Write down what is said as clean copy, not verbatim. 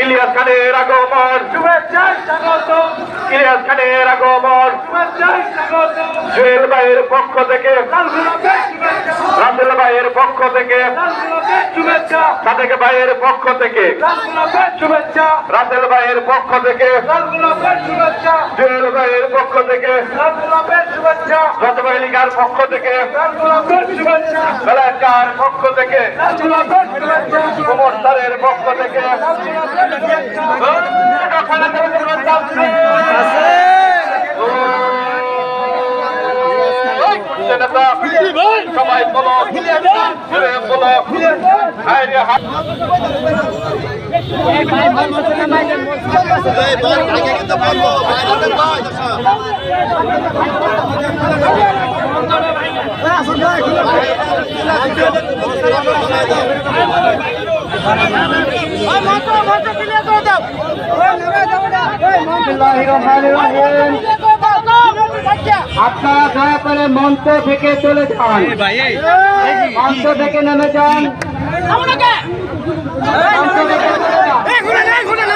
ইলিয়াস খানের আগমন, শুভেচ্ছায় স্বাগত। ইলিয়াস খানের আগমন, শুভেচ্ছায় স্বাগত। জুয়েল ভাইয়ের পক্ষ থেকে, রাসেল ভাইয়ের পক্ষ থেকে, শুভেচ্ছা। সাদেক ভাইয়ের পক্ষ থেকে, শুভেচ্ছা। রাসেল ভাইয়ের পক্ষ থেকে, শুভেচ্ছা। জুয়েল ভাইয়ের পক্ষ থেকে, শুভেচ্ছা। রতবাই লীগার পক্ষ থেকে, শুভেচ্ছা। বেলাকার পক্ষ থেকে, কুমোর স্যারের পক্ষ থেকে, সবাই বলো বলো আপনারা দয়া করে মঞ্চ থেকে চলে যান, মঞ্চ থেকে নেমে যান, মঞ্চ থেকে